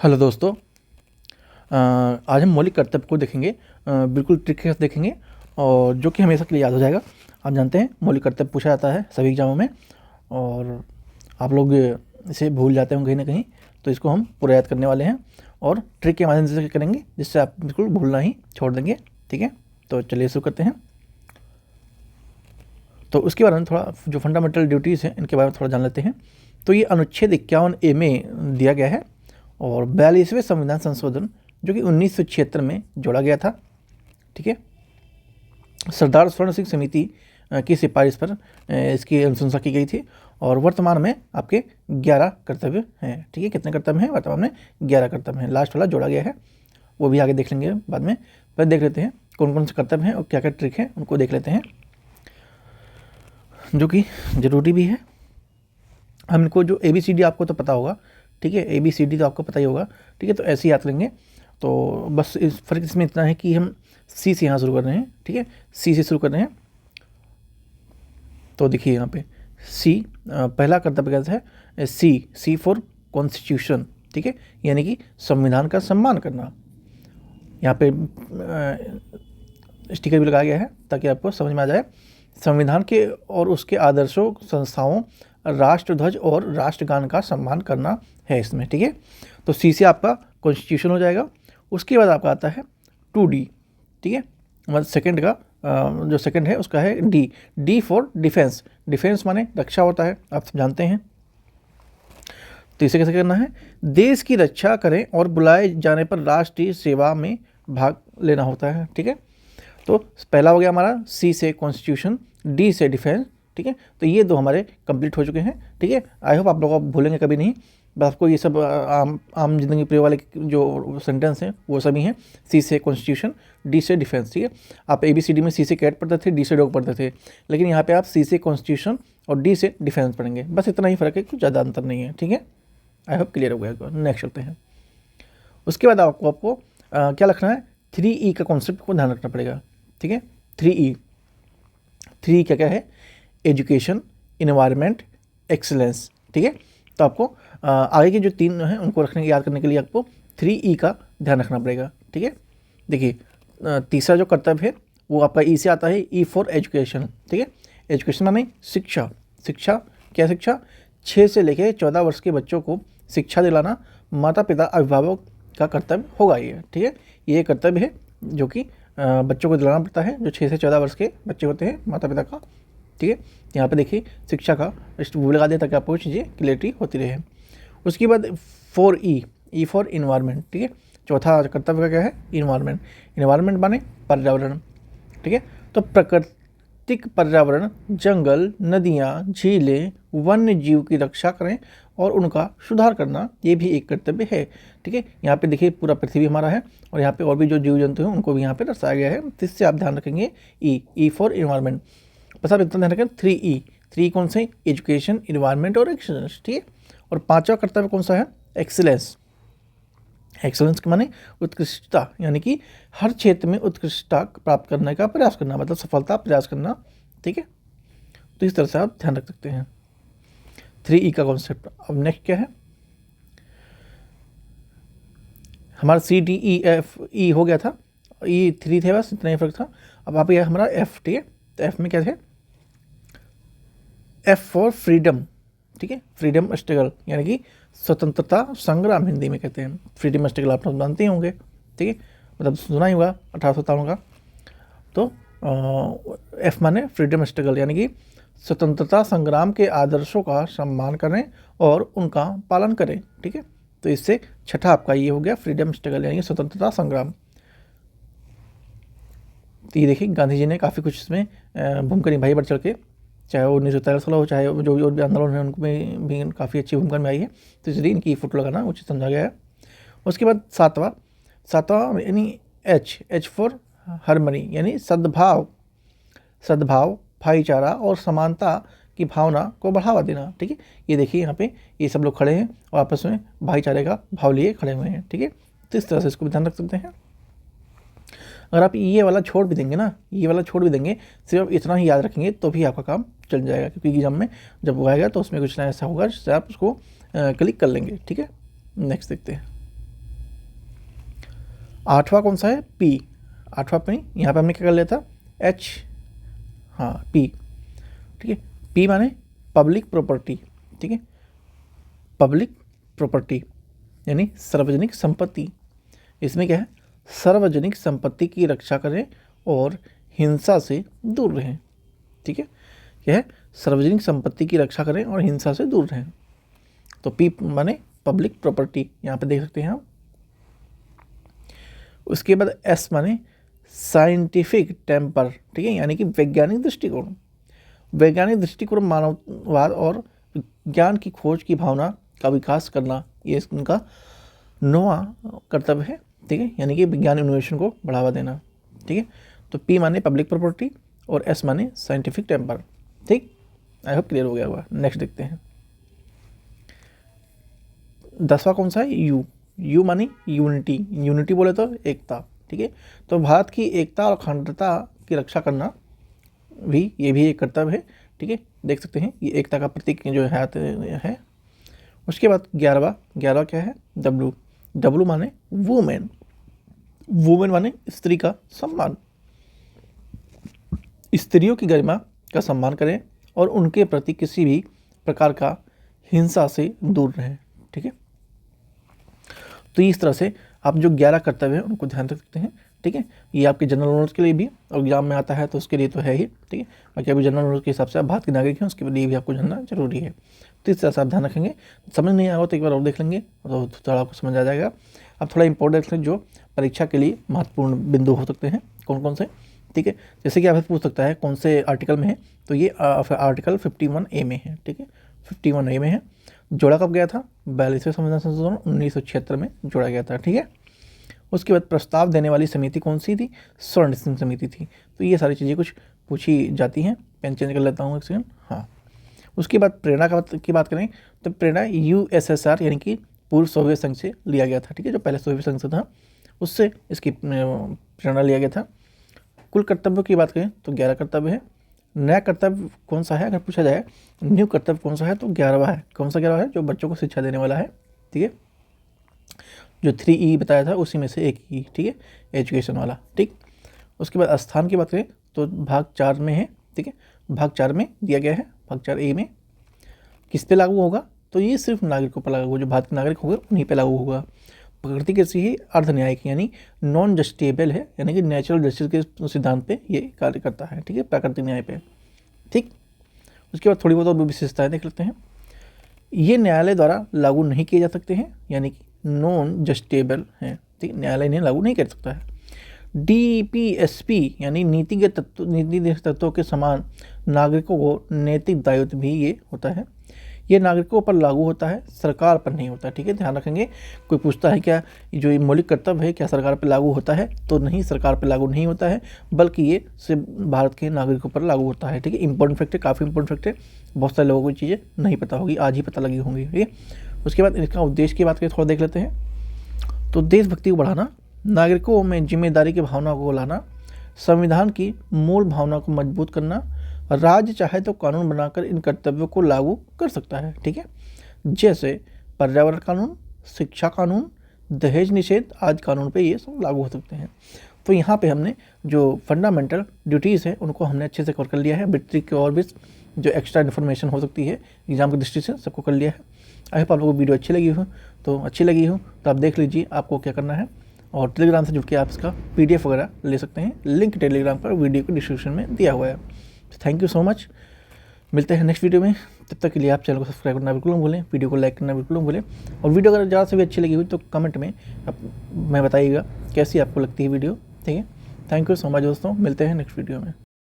Hello दोस्तों। आज हम मौलिक कर्तव्य को देखेंगे, बिल्कुल ट्रिक के साथ देखेंगे और जो कि हमेशा के लिए याद हो जाएगा। आप जानते हैं मौलिक कर्तव्य पूछा जाता है सभी एग्जामों में और आप लोग इसे भूल जाते हैं कहीं ना कहीं, तो इसको हम पूरा याद करने वाले हैं और ट्रिक के माध्यम से करेंगे जिससे आप बिल्कुल भूलना ही छोड़ देंगे। ठीक है, तो चलिए शुरू करते हैं। तो उसके बारे में थोड़ा जो फंडामेंटल ड्यूटीज़ हैं इनके बारे में थोड़ा जान लेते हैं। तो ये अनुच्छेद 51A में दिया गया है और 42वें संविधान संशोधन जो कि 1976 में जोड़ा गया था। ठीक है, सरदार स्वर्ण सिंह समिति की सिफारिश पर इसकी अनुशंसा की गई थी और वर्तमान में आपके 11 कर्तव्य हैं। ठीक है, कितने कर्तव्य हैं? वर्तमान में 11 कर्तव्य हैं। लास्ट वाला जोड़ा गया है, वो भी आगे देख लेंगे बाद में। पहले देख लेते हैं कौन कौन से कर्तव्य हैं और क्या क्या ट्रिक है, उनको देख लेते हैं जो कि ज़रूरी भी है। हम इनको जो ABCD आपको तो पता होगा, ठीक है, ABCD तो आपको पता ही होगा। ठीक है, तो ऐसे ही याद करेंगे। तो बस इस फ़र्क इसमें इतना है कि हम C से यहाँ शुरू कर रहे हैं। ठीक है, C से शुरू कर रहे हैं। तो देखिए यहाँ पे C पहला कर्तव्य कैसा है? C for constitution. ठीक है, यानी कि संविधान का सम्मान करना। यहाँ पे स्टिकर भी लगाया गया है ताकि आपको समझ में आ जाए। संविधान के और उसके आदर्शों, संस्थाओं, राष्ट्रध्वज और राष्ट्रगान का सम्मान करना है इसमें। ठीक है, तो C से आपका कॉन्स्टिट्यूशन हो जाएगा। उसके बाद आपका आता है 2D। ठीक है, मतलब सेकंड का जो सेकंड है उसका है D फॉर डिफेंस। डिफेंस माने रक्षा होता है, आप सब जानते हैं। तो इसे कैसे करना है? देश की रक्षा करें और बुलाए जाने पर राष्ट्रीय सेवा में भाग लेना होता है। ठीक है, तो पहला हो गया हमारा C से कॉन्स्टिट्यूशन, D से डिफेंस। ठीक है, तो ये दो हमारे कंप्लीट हो चुके हैं। ठीक है, आई होप आप लोग आप भूलेंगे कभी नहीं। बस आपको ये सब आम जिंदगी प्रयोग वाले जो सेंटेंस हैं वो सभी हैं। C से कॉन्स्टिट्यूशन, D से डिफेंस। ठीक है, आप ABCD में C से कैट पढ़ते थे, D से डॉग पढ़ते थे, लेकिन यहाँ पे आप C से कॉन्स्टिट्यूशन और D से डिफेंस पढ़ेंगे। बस इतना ही फ़र्क है, कुछ ज़्यादा अंतर नहीं है। ठीक है, आई होप क्लियर हो गया। नेक्स्ट चलते हैं। उसके बाद आपको क्या लिखना है? 3E का कॉन्सेप्ट को ध्यान रखना पड़ेगा। ठीक है, 3E क्या है? Education, environment, excellence. ठीक है, तो आपको आगे के जो तीन हैं उनको रखने याद करने के लिए आपको 3E का ध्यान रखना पड़ेगा। ठीक है, देखिए तीसरा जो कर्तव्य है वो आपका E से आता है, E फॉर एजुकेशन। ठीक है, एजुकेशन माने शिक्षा। शिक्षा क्या? शिक्षा 6 से लेकर 14 वर्ष के बच्चों को शिक्षा दिलाना माता पिता अभिभावक का कर्तव्य होगा ये। ठीक है, ये कर्तव्य है जो कि बच्चों को दिलाना पड़ता है, जो 6 से 14 वर्ष के बच्चे होते हैं माता पिता का। ठीक है, यहाँ पे देखिए शिक्षा का वो लगा दिया ताकि आपको चीज़ें क्लियरिटी होती रहे। उसके बाद 4E फॉर इन्वायरमेंट। ठीक है, चौथा कर्तव्य का क्या है? इन्वायरमेंट। इन्वायरमेंट माने पर्यावरण। ठीक है, तो प्राकृतिक पर्यावरण, जंगल, नदियाँ, झीलें, वन्य जीव की रक्षा करें और उनका सुधार करना, ये भी एक कर्तव्य है। ठीक है, यहाँ पे देखिए पूरा पृथ्वी हमारा है और यहाँ पे और भी जो जीव जंतु हैं उनको भी यहाँ पे दर्शाया गया है। तो इससे आप ध्यान रखेंगे E फॉर इन्वायरमेंट। बस आप इतना ध्यान रखें 3E कौन से? एजुकेशन, इन्वायरमेंट और एक्सीलेंस। ठीक है, और पांचवा कर्तव्य कौन सा है? एक्सीलेंस। एक्सीलेंस के माने उत्कृष्टता, यानी कि हर क्षेत्र में उत्कृष्टता प्राप्त करने का प्रयास करना, मतलब सफलता प्रयास करना। ठीक है, तो इस तरह से आप ध्यान रख सकते हैं 3E का कॉन्सेप्ट। अब नेक्स्ट क्या है हमारा? CDEFE हो गया था, E3 थे, बस इतना ही फर्क था। अब आप ये हमारा F। ठीक है, तो F में क्या थे? F for freedom. ठीक है, फ्रीडम स्ट्रगल यानी कि स्वतंत्रता संग्राम हिंदी में कहते हैं। फ्रीडम स्ट्रगल आप जानते ही होंगे। ठीक है, मतलब सुना ही होगा 1857 का। तो F माने फ्रीडम स्ट्रगल यानी कि स्वतंत्रता संग्राम के आदर्शों का सम्मान करें और उनका पालन करें। ठीक है, तो इससे छठा आपका ये हो गया फ्रीडम स्ट्रगल यानी कि स्वतंत्रता संग्राम। तो ये देखिए गांधी जी ने काफ़ी कुछ इसमें भूमिका निभाई बढ़ चढ़ के, चाहे वो 1943 वाला हो, चाहे जो भी आंदोलन है उनमें भी काफ़ी अच्छी भूमिका में आई है। तो इसलिए इनकी फोटो लगाना उचित समझा गया है। उसके बाद सातवां यानी H फॉर हार्मनी यानी सद्भाव, भाईचारा और समानता की भावना को बढ़ावा देना। ठीक है, ये देखिए यहाँ पे ये सब लोग खड़े हैं और आपस में भाईचारे का भाव लिए खड़े हुए हैं। ठीक है, तो इस तरह से इसको भी ध्यान रख सकते हैं। अगर आप ये वाला छोड़ भी देंगे ना, ये वाला छोड़ भी देंगे, सिर्फ इतना ही याद रखेंगे तो भी आपका काम चल जाएगा, क्योंकि एग्जाम में जब वो आएगा तो उसमें कुछ ना ऐसा होगा जिससे आप उसको क्लिक कर लेंगे। ठीक है, नेक्स्ट देखते हैं। 8वां कौन सा है, पी, 8वां पी, यहाँ पे हमने क्या कर लिया था, एच, हाँ पी, ठीक है। पी माने पब्लिक प्रॉपर्टी, ठीक है, पब्लिक प्रॉपर्टी यानी सार्वजनिक संपत्ति। इसमें क्या है, सार्वजनिक संपत्ति की रक्षा करें और हिंसा से दूर रहें, ठीक है। क्या है, सार्वजनिक संपत्ति की रक्षा करें और हिंसा से दूर रहें। तो पी माने पब्लिक प्रॉपर्टी, यहाँ पे देख सकते हैं आप। उसके बाद एस माने साइंटिफिक टेम्पर, ठीक है, यानी कि वैज्ञानिक दृष्टिकोण। वैज्ञानिक दृष्टिकोण मानववाद और ज्ञान की खोज की भावना का विकास करना, ये उनका 9वां कर्तव्य है, ठीक है, यानी कि विज्ञान इनोवेशन को बढ़ावा देना, ठीक है। तो पी माने पब्लिक प्रॉपर्टी और एस माने साइंटिफिक टेम्पर, ठीक। आई होप क्लियर हो गया होगा। नेक्स्ट देखते हैं 10वां कौन सा है, यू। यू मानी यूनिटी, यूनिटी बोले तो एकता, ठीक है। तो भारत की एकता और अखंडता की रक्षा करना भी, ये भी एक कर्तव्य है, ठीक है। देख सकते हैं ये एकता का प्रतीक जो है। उसके बाद 11वां क्या है, डब्लू। डब्लू माने वुमेन, वुमेन माने स्त्री का सम्मान। स्त्रियों की गरिमा का सम्मान करें और उनके प्रति किसी भी प्रकार का हिंसा से दूर रहें, ठीक है। तो इस तरह से आप जो 11 कर्तव्य हैं उनको ध्यान रख सकते हैं, ठीक है। ये आपके जनरल नॉलेज के लिए भी और एग्जाम में आता है तो उसके लिए तो है ही, ठीक है। बाकी अभी जनरल नॉलेज के हिसाब से आप भारत के नागरिक हैं, उसके लिए भी आपको जानना जरूरी है। तो इस तरह से आप ध्यान रखेंगे। समझ नहीं आया तो एक बार और देख लेंगे तो थोड़ा आपको समझ आ जाएगा। अब थोड़ा इंपॉर्टेंट जो परीक्षा के लिए महत्वपूर्ण बिंदु हो सकते हैं कौन कौन से, ठीक है। जैसे कि आपसे पूछ सकता है कौन से आर्टिकल में है, तो ये आर्टिकल 51A में है, ठीक है, 51A में है। जोड़ा कब गया था, 42वें संविधान संशोधन 1976 में जोड़ा गया था, ठीक है। उसके बाद प्रस्ताव देने वाली समिति कौन सी थी, स्वर्ण सिंह समिति थी। तो ये सारी चीज़ें कुछ पूछी जाती हैं। पेन चेंज कर लेता हूँ एक सेकंड, हाँ। उसके बाद प्रेरणा की बात करें तो प्रेरणा USSR यानी कि पूर्व सोवियत संघ से लिया गया था, ठीक है, जो पहले सोवियत संघ से था उससे इसकी प्रेरणा लिया गया था। कुल कर्तव्यों की बात करें तो 11 कर्तव्य है। नया कर्तव्य कौन सा है अगर पूछा जाए, न्यू कर्तव्य कौन सा है तो 11वां है। कौन सा 11वां है, जो बच्चों को शिक्षा देने वाला है, ठीक है, जो 3E बताया था उसी में से एक E, ठीक है, एजुकेशन वाला, ठीक। उसके बाद स्थान की बात करें तो भाग 4 में है, ठीक है, भाग 4 में दिया गया है, भाग 4A में। किस पे लागू होगा, तो ये सिर्फ नागरिकों पर लागू होगा, जो भारत के नागरिक होंगे उन्हीं पे लागू होगा। प्रकृति कृषि ही अर्ध न्यायिक यानी नॉन जस्टिएबल है, यानी कि नेचुरल जस्टिस के सिद्धांत पे ये कार्य करता है, ठीक है, प्राकृतिक न्याय पे, ठीक। उसके बाद थोड़ी बहुत और विशेषताएं देख लेते हैं। ये न्यायालय द्वारा लागू नहीं किए जा सकते हैं, यानी कि नॉन जस्टिएबल हैं, ठीक, न्यायालय इन्हें लागू नहीं कर सकता है। DPSP यानी नीतिगत तत्वों के समान नागरिकों को नैतिक दायित्व भी ये होता है। ये नागरिकों पर लागू होता है, सरकार पर नहीं होता, ठीक है, ध्यान रखेंगे। कोई पूछता है क्या जो ये मौलिक कर्तव्य है क्या सरकार पर लागू होता है, तो नहीं, सरकार पर लागू नहीं होता है, बल्कि ये सिर्फ भारत के नागरिकों पर लागू होता है, ठीक है। इंपॉर्टेंट फैक्ट है, काफ़ी इंपॉर्टेंट फैक्ट है, बहुत सारे लोगों को चीज़ें नहीं पता होगी, आज ही पता लगी होंगी, ठीक है। उसके बाद इसका उद्देश्य की बात करें थोड़ा देख लेते हैं। तो देशभक्ति को बढ़ाना, नागरिकों में जिम्मेदारी की भावना को लाना, संविधान की मूल भावना को मजबूत करना, राज्य चाहे तो कानून बनाकर इन कर्तव्यों को लागू कर सकता है, ठीक है, जैसे पर्यावरण कानून, शिक्षा कानून, दहेज निषेध आदि कानून पे ये सब लागू हो सकते हैं। तो यहाँ पे हमने जो फंडामेंटल ड्यूटीज़ है उनको हमने अच्छे से कवर कर लिया है। बिट्रिक की और भी जो एक्स्ट्रा इन्फॉर्मेशन हो सकती है एग्जाम की दृष्टि से सबको कर लिया है। आई होप आप लोगों को वीडियो अच्छी लगी हो तो आप देख लीजिए आपको क्या करना है, और टेलीग्राम से जुड़ के आप इसका PDF वगैरह ले सकते हैं। लिंक टेलीग्राम पर वीडियो के डिस्क्रिप्शन में दिया हुआ है। थैंक यू सो मच, मिलते हैं नेक्स्ट वीडियो में। तब तक के लिए आप चैनल को सब्सक्राइब करना बिल्कुल न भूलें, वीडियो को लाइक करना बिल्कुल न भूलें, और वीडियो अगर ज़्यादा से भी अच्छी लगी हुई तो कमेंट में मैं बताइएगा कैसी आपको लगती है वीडियो, ठीक है। थैंक यू सो मच दोस्तों, मिलते हैं नेक्स्ट वीडियो में।